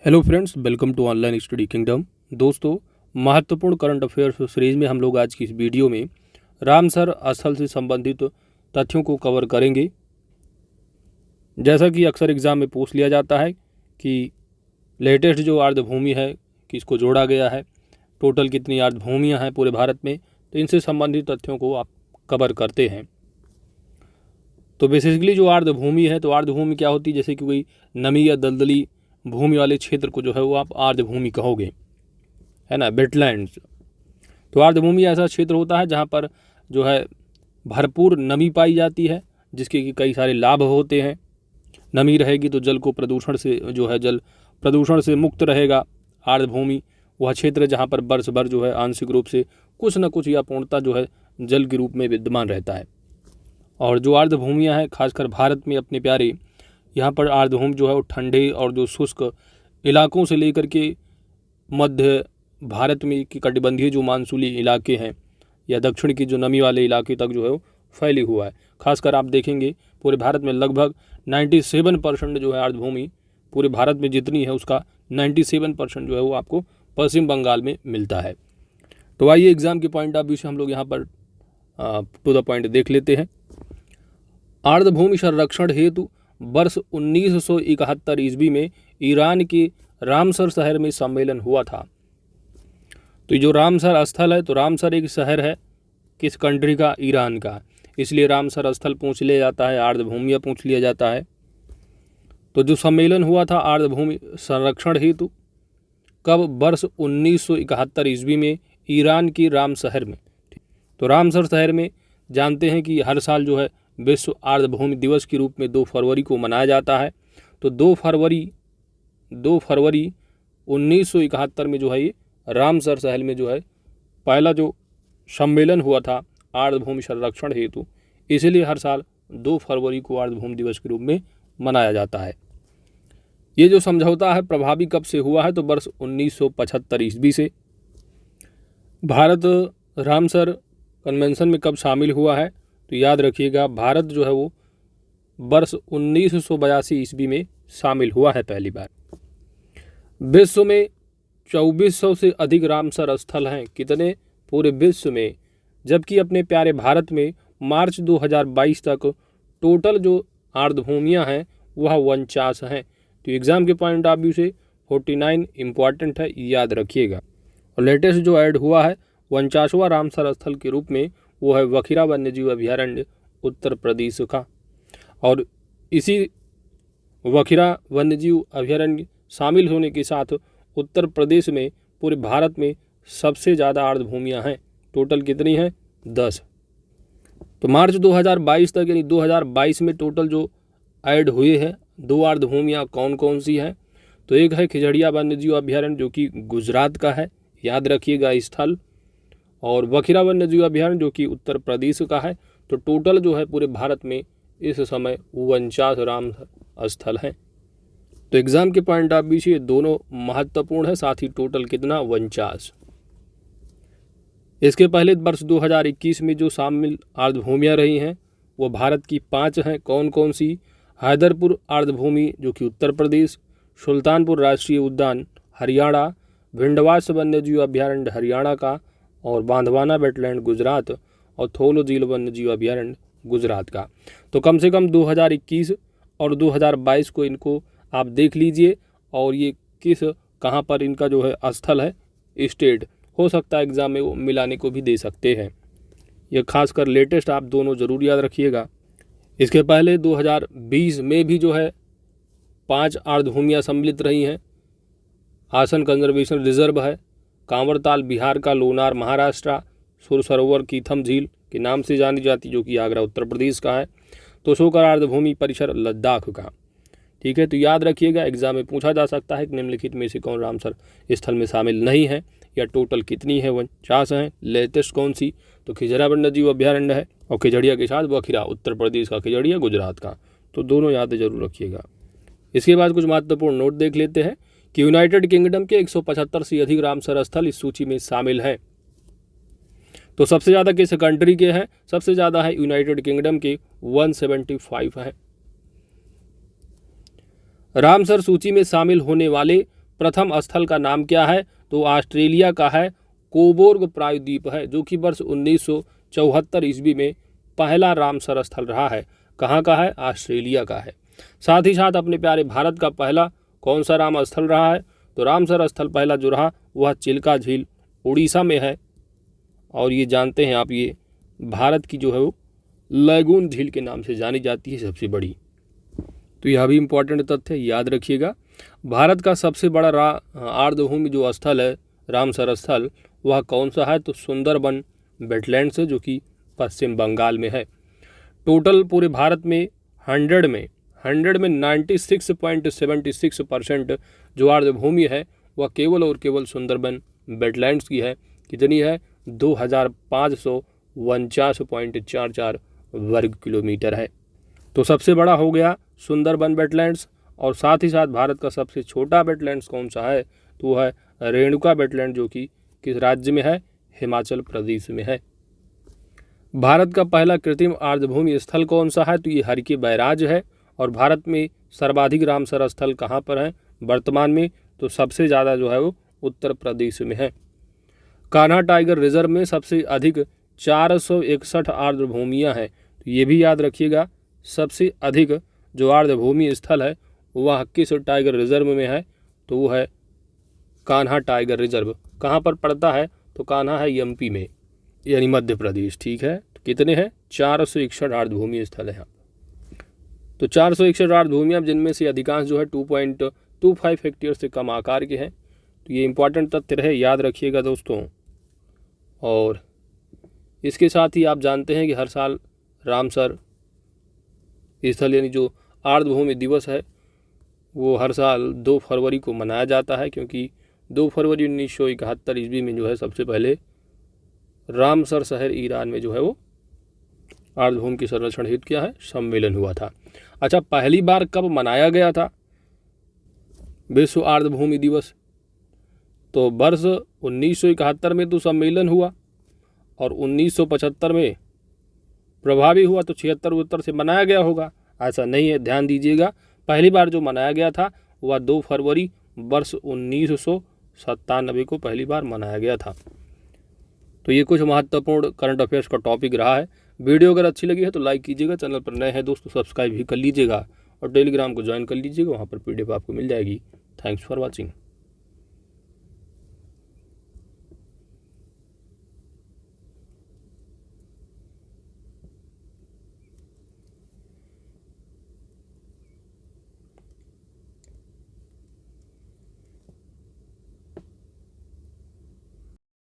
Hello friends, welcome to online study kingdom. दोस्तों, महत्वपूर्ण current affairs series में हम लोग आज की इस वीडियो में रामसर स्थल से संबंधित तथ्यों को कवर करेंगे। जैसा कि अक्सर एग्जाम में पूछ लिया जाता है कि लेटेस्ट जो आर्द्रभूमि है किसको जोड़ा गया है, टोटल कितनी आर्द्रभूमियाँ हैं पूरे भारत में, तो इनसे संबंधित तथ्यों को आप कवर करते हैं। तो बेसिकली जो आर्द्रभूमि है, तो आर्द्रभूमि क्या होती है, जैसे कि कोई नमी या दलदली भूमि वाले क्षेत्र को जो है वो आप आर्द्रभूमि कहोगे, है ना, वेटलैंड्स। तो आर्द्रभूमि ऐसा क्षेत्र होता है जहाँ पर जो है भरपूर नमी पाई जाती है, जिसके कि कई सारे लाभ होते हैं। नमी रहेगी तो जल को प्रदूषण से जो है जल प्रदूषण से मुक्त रहेगा। आर्द्रभूमि वह क्षेत्र जहाँ पर वर्ष भर जो है आंशिक रूप से कुछ न कुछ या पूर्णतः जो है जल के रूप में विद्यमान रहता है। और जो आर्द्रभूमियाँ हैं, खासकर भारत में अपने प्यारे, यहाँ पर आर्द्रभूमि जो है वो ठंडे और जो शुष्क इलाकों से लेकर के मध्य भारत में की कटिबंधीय जो मानसूनी इलाके हैं या दक्षिण की जो नमी वाले इलाके तक जो है वो फैली हुआ है। खासकर आप देखेंगे पूरे भारत में लगभग 97% जो है आर्द्रभूमि पूरे भारत में जितनी है उसका 97% जो है वो आपको पश्चिम बंगाल में मिलता है। तो आइए एग्जाम के पॉइंट ऑफ व्यू से हम लोग यहाँ पर टू द पॉइंट देख लेते हैं। आर्द्रभूमि संरक्षण हेतु वर्ष 1971 ईस्वी में ईरान के रामसर शहर में सम्मेलन हुआ था। तो जो रामसर स्थल है, तो रामसर एक शहर है किस कंट्री का, ईरान का, इसलिए रामसर स्थल पूछ लिया जाता है, आर्द्रभूमियाँ पूछ लिया जाता है। तो जो सम्मेलन हुआ था आर्द्रभूमि संरक्षण हेतु कब, वर्ष 1971 ईस्वी में ईरान के राम शहर में। तो रामसर शहर में जानते हैं कि हर साल जो है विश्व आर्द्रभूमि दिवस के रूप में 2 फरवरी को मनाया जाता है। तो 2 फरवरी 1971 में जो है ये रामसर शहर में जो है पहला जो सम्मेलन हुआ था आर्द्रभूमि संरक्षण हेतु, इसलिए हर साल 2 फरवरी को आर्द्रभूमि दिवस के रूप में मनाया जाता है। ये जो समझौता है प्रभावी कब से हुआ है, तो वर्ष 1975 ईस्वी से। भारत रामसर कन्वेंशन में कब शामिल हुआ है, तो याद रखिएगा भारत जो है वो वर्ष 1982 ईस्वी में शामिल हुआ है पहली बार। विश्व में 2400 से अधिक रामसर स्थल हैं, कितने, पूरे विश्व में, जबकि अपने प्यारे भारत में मार्च 2022 तक टोटल जो आर्द्रभूमियाँ हैं वह 49 हैं। तो एग्ज़ाम के पॉइंट ऑफ व्यू से 49 इम्पॉर्टेंट है, याद रखिएगा। और लेटेस्ट जो ऐड हुआ है 49वां रामसर स्थल के रूप में वो है वखिरा वन्यजीव अभयारण्य उत्तर प्रदेश का। और इसी वखिरा वन्यजीव अभयारण्य शामिल होने के साथ उत्तर प्रदेश में पूरे भारत में सबसे ज़्यादा आर्द्रभूमियाँ हैं। टोटल कितनी हैं, 10। तो मार्च 2022 तक यानी 2022 में टोटल जो ऐड हुए हैं 2 आर्द्रभूमियाँ कौन कौन सी हैं, तो एक है खिजड़िया वन्यजीव अभयारण्य जो कि गुजरात का है, याद रखिएगा स्थल, और वखिरा वन्यजीव अभयारण्य जो कि उत्तर प्रदेश का है। तो टोटल जो है पूरे भारत में इस समय 49 राम स्थल हैं। तो एग्ज़ाम के पॉइंट ऑफ व्यू से ये दोनों महत्वपूर्ण है, साथ ही टोटल कितना, 49। इसके पहले वर्ष 2021 में जो शामिल आर्द्रभूमियाँ रही हैं वो भारत की 5 हैं। कौन कौन सी, हैदरपुर आर्द्रभूमि जो कि उत्तर प्रदेश, सुल्तानपुर राष्ट्रीय उद्यान हरियाणा, भिंडवास वन्यजीव अभयारण्य हरियाणा का, और बांधवाना वेटलैंड गुजरात, और थोलो झील वन्यजीव अभयारण्य गुजरात का। तो कम से कम 2021 और 2022 को इनको आप देख लीजिए, और ये कहाँ पर इनका जो है स्थल है, स्टेट, हो सकता है एग्ज़ाम में वो मिलाने को भी दे सकते हैं। ये खासकर लेटेस्ट आप दोनों ज़रूर याद रखिएगा। इसके पहले 2020 में भी जो है 5 आर्द्रभूमियाँ सम्मिलित रही हैं। आसन कंजर्वेशन रिजर्व है, कांवरताल बिहार का, लोनार महाराष्ट्र, सुर सरोवर कीथम झील के नाम से जानी जाती जो कि आगरा उत्तर प्रदेश का है, तो शोकर आर्द्रभूमि परिसर लद्दाख का। ठीक है, तो याद रखिएगा एग्जाम में पूछा जा सकता है कि निम्नलिखित में से कौन रामसर स्थल में शामिल नहीं है, या टोटल कितनी है, 49 हैं। लेटेस्ट कौन सी, तो खिजड़ा वन्यजीव अभयारण्य है, और खिजड़िया के साथ वखिरा उत्तर प्रदेश का, खिजड़िया गुजरात का। तो दोनों याद जरूर रखिएगा। इसके बाद कुछ महत्वपूर्ण नोट देख लेते हैं कि यूनाइटेड किंगडम के 175 से अधिक रामसर स्थल इस सूची में शामिल हैं। तो सबसे ज़्यादा किस कंट्री के हैं, सबसे ज़्यादा है यूनाइटेड किंगडम के, 175 हैं। रामसर सूची में शामिल होने वाले प्रथम स्थल का नाम क्या है? तो ऑस्ट्रेलिया का है कोबोर्ग प्रायद्वीप है, जो कि वर्ष 1974 ईस्वी में पहला रामसर स्थल रहा है। कहाँ का है? ऑस्ट्रेलिया का है। साथ ही साथ अपने प्यारे भारत का पहला कौन सा राम स्थल रहा है? तो रामसर स्थल पहला जो रहा वह चिल्का झील उड़ीसा में है। और ये जानते हैं आप, ये भारत की जो है वो लैगून झील के नाम से जानी जाती है, सबसे बड़ी। तो यह भी इम्पोर्टेंट तथ्य याद रखिएगा। भारत का सबसे बड़ा आर्द्रभूमि जो स्थल है, रामसर स्थल, वह कौन सा है? तो सुंदरबन वेटलैंड्स है, जो कि पश्चिम बंगाल में है। टोटल पूरे भारत में 100 में 96.76% जो आर्द्रभूमि है वह केवल और केवल सुंदरबन वेटलैंड्स की है। कितनी है? 2549.44 वर्ग किलोमीटर है। तो सबसे बड़ा हो गया सुंदरबन वेटलैंड्स। और साथ ही साथ भारत का सबसे छोटा वेटलैंड्स कौन सा है? तो वह है रेणुका वेटलैंड, जो कि किस राज्य में है? हिमाचल प्रदेश में है। भारत का पहला कृत्रिम आर्द्रभूमि स्थल कौन सा है? तो ये हरकी बैराज है। और भारत में सर्वाधिक रामसर स्थल कहाँ पर है वर्तमान में? तो सबसे ज़्यादा जो है वो उत्तर प्रदेश में है। कान्हा टाइगर रिजर्व में सबसे अधिक 461 आर्द्रभूमियाँ हैं। तो ये भी याद रखिएगा, सबसे अधिक जो आर्द्रभूमि स्थल है वह किस टाइगर रिजर्व में है? तो वो है कान्हा टाइगर रिजर्व। कहाँ पर पड़ता है? तो कान्हा है एमपी में, यानी मध्य प्रदेश। ठीक है, तो कितने हैं? 461 आर्द्रभूमि स्थल है यहाँ। तो 461 आर्द्रभूमियाँ, जिनमें से अधिकांश जो है 2.25 हेक्टेयर से कम आकार के हैं। तो ये इंपॉर्टेंट तथ्य रहे, याद रखिएगा दोस्तों। और इसके साथ ही आप जानते हैं कि हर साल रामसर स्थल यानी जो आर्द्रभूमि दिवस है वो हर साल 2 फरवरी को मनाया जाता है, क्योंकि 2 फरवरी 1971 ईस्वी में जो है सबसे पहले रामसर शहर ईरान में जो है वो आर्द्रभूमि के संरक्षण हेतु क्या है? सम्मेलन हुआ था। अच्छा, पहली बार कब मनाया गया था विश्व आर्द्रभूमि दिवस? तो वर्ष 1971 में तो सम्मेलन हुआ, और 1975 में प्रभावी हुआ, तो 76 से मनाया गया होगा। ऐसा नहीं है, ध्यान दीजिएगा। पहली बार जो मनाया गया था वह 2 फरवरी वर्ष 1997 को पहली बार मनाया गया था। तो ये कुछ महत्वपूर्ण करंट अफेयर्स का टॉपिक रहा है। वीडियो अगर अच्छी लगी है तो लाइक कीजिएगा, चैनल पर नए हैं दोस्तों सब्सक्राइब भी कर लीजिएगा, और टेलीग्राम को ज्वाइन कर लीजिएगा, वहाँ पर PDF आपको मिल जाएगी। Thanks for watching.